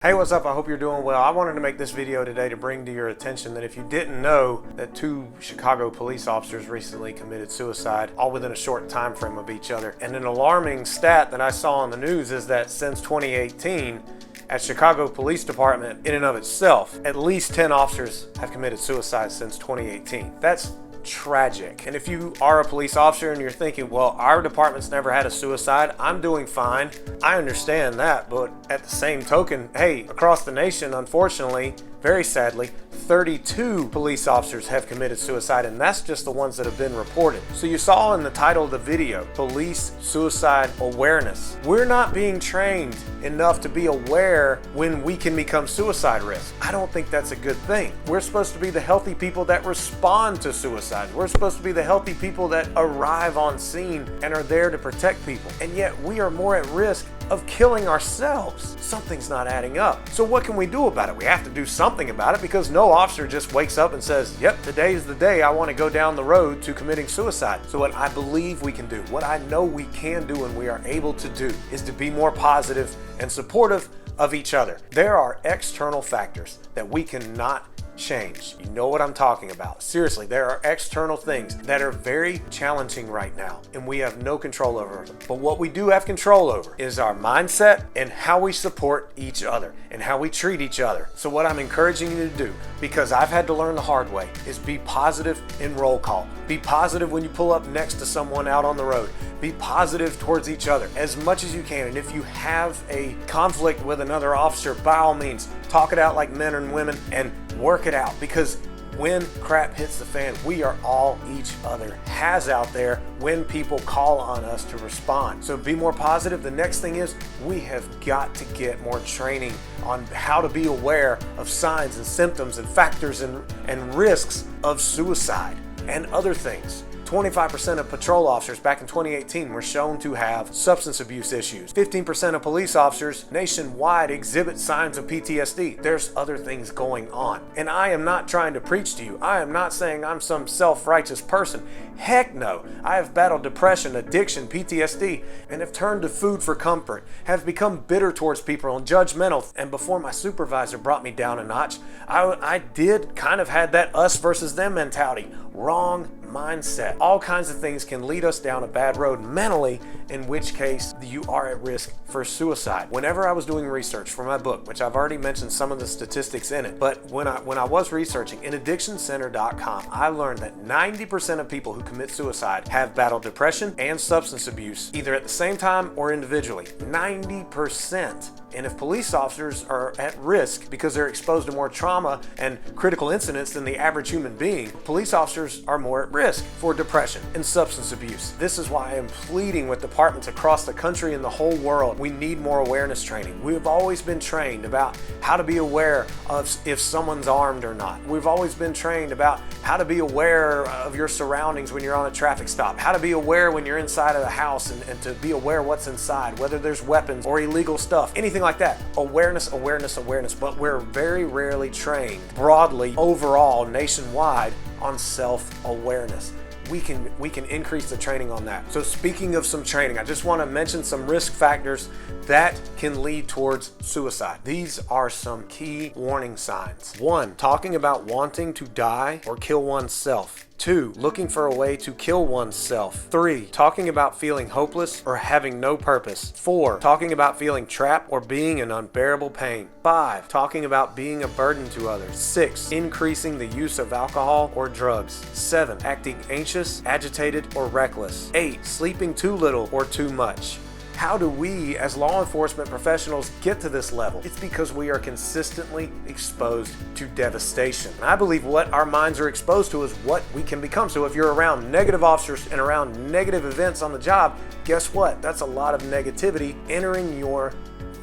Hey, what's up? I hope you're doing well. I wanted to make this video today to bring to your attention that if you didn't know that two Chicago police officers recently committed suicide, all within a short time frame of each other. And an alarming stat that I saw on the news is that since 2018, at Chicago Police Department, in and of itself, at least 10 officers have committed suicide since 2018. That's tragic. And if you are a police officer and you're thinking, well, our department's never had a suicide, I'm doing fine, I understand that. But at the same token, hey, across the nation, unfortunately, very sadly, 32 police officers have committed suicide, and that's just the ones that have been reported. So you saw in the title of the video, Police Suicide Awareness. We're not being trained enough to be aware when we can become suicide risk. I don't think that's a good thing. We're supposed to be the healthy people that respond to suicide. We're supposed to be the healthy people that arrive on scene and are there to protect people. And yet we are more at risk of killing ourselves. Something's not adding up. So what can we do about it? We have to do something about it, because no officer just wakes up and says, yep, today's the day I want to go down the road to committing suicide. So what I believe we can do, what I know we can do and we are able to do, is to be more positive and supportive of each other. There are external factors that we cannot change. You know what I'm talking about. Seriously, there are external things that are very challenging right now, and we have no control over them. But what we do have control over is our mindset and how we support each other and how we treat each other. So what I'm encouraging you to do, because I've had to learn the hard way, is be positive in roll call. Be positive when you pull up next to someone out on the road. Be positive towards each other as much as you can. And if you have a conflict with another officer, by all means, talk it out like men and women and work it out, because when crap hits the fan, we are all each other has out there when people call on us to respond. So be more positive. The next thing is we have got to get more training on how to be aware of signs and symptoms and factors and risks of suicide and other things. 25% of patrol officers back in 2018 were shown to have substance abuse issues. 15% of police officers nationwide exhibit signs of PTSD. There's other things going on. And I am not trying to preach to you. I am not saying I'm some self-righteous person. Heck no. I have battled depression, addiction, PTSD, and have turned to food for comfort, have become bitter towards people and judgmental. And before my supervisor brought me down a notch, I did kind of had that us versus them mentality. Wrong mindset. All kinds of things can lead us down a bad road mentally, in which case you are at risk for suicide. Whenever I was doing research for my book, which I've already mentioned some of the statistics in it, but when I was researching in addictioncenter.com, I learned that 90% of people who commit suicide have battled depression and substance abuse, either at the same time or individually. 90%. And if police officers are at risk because they're exposed to more trauma and critical incidents than the average human being, police officers are more at risk for depression and substance abuse. This is why I am pleading with departments across the country and the whole world. We need more awareness training. We've always been trained about how to be aware of if someone's armed or not. We've always been trained about how to be aware of your surroundings when you're on a traffic stop, how to be aware when you're inside of the house and to be aware what's inside, whether there's weapons or illegal stuff, anything like that. Awareness, awareness, awareness. But we're very rarely trained broadly, overall, nationwide, on self-awareness. We can increase the training on that. So speaking of some training, I just want to mention some risk factors that can lead towards suicide. These are some key warning signs. 1, talking about wanting to die or kill oneself. 2, looking for a way to kill oneself. 3, talking about feeling hopeless or having no purpose. 4, talking about feeling trapped or being in unbearable pain. 5, talking about being a burden to others. 6, increasing the use of alcohol or drugs. 7, acting anxious, agitated, or reckless. 8, sleeping too little or too much. How do we, as law enforcement professionals, get to this level? It's because we are consistently exposed to devastation. And I believe what our minds are exposed to is what we can become. So if you're around negative officers and around negative events on the job, guess what? That's a lot of negativity entering your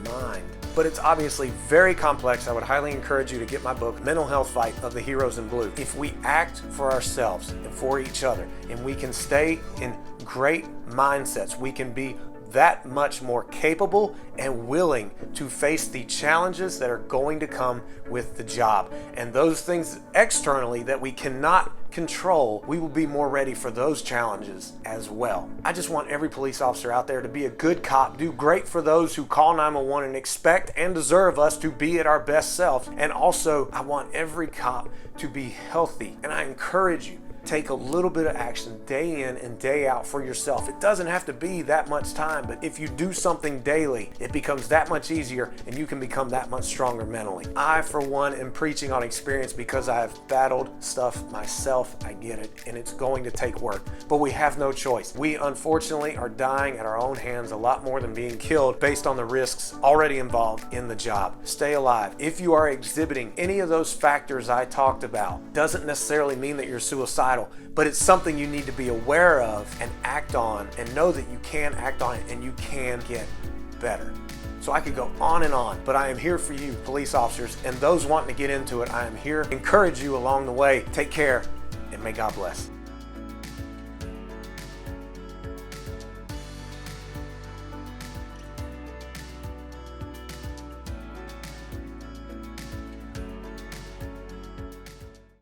mind. But it's obviously very complex. I would highly encourage you to get my book, Mental Health Fight of the Heroes in Blue. If we act for ourselves and for each other, and we can stay in great mindsets, we can be that much more capable and willing to face the challenges that are going to come with the job. And those things externally that we cannot control, we will be more ready for those challenges as well. I just want every police officer out there to be a good cop, do great for those who call 911 and expect and deserve us to be at our best selves. And also, I want every cop to be healthy. And I encourage you, take a little bit of action day in and day out for yourself. It doesn't have to be that much time, but if you do something daily, it becomes that much easier and you can become that much stronger mentally. I, for one, am preaching on experience because I've battled stuff myself. I get it, and it's going to take work, but we have no choice. We unfortunately are dying at our own hands a lot more than being killed based on the risks already involved in the job. Stay alive. If you are exhibiting any of those factors I talked about, doesn't necessarily mean that you're suicidal, but it's something you need to be aware of and act on, and know that you can act on it and you can get better. So I could go on, but I am here for you, police officers, and those wanting to get into it. I am here to encourage you along the way. Take care, and may God bless.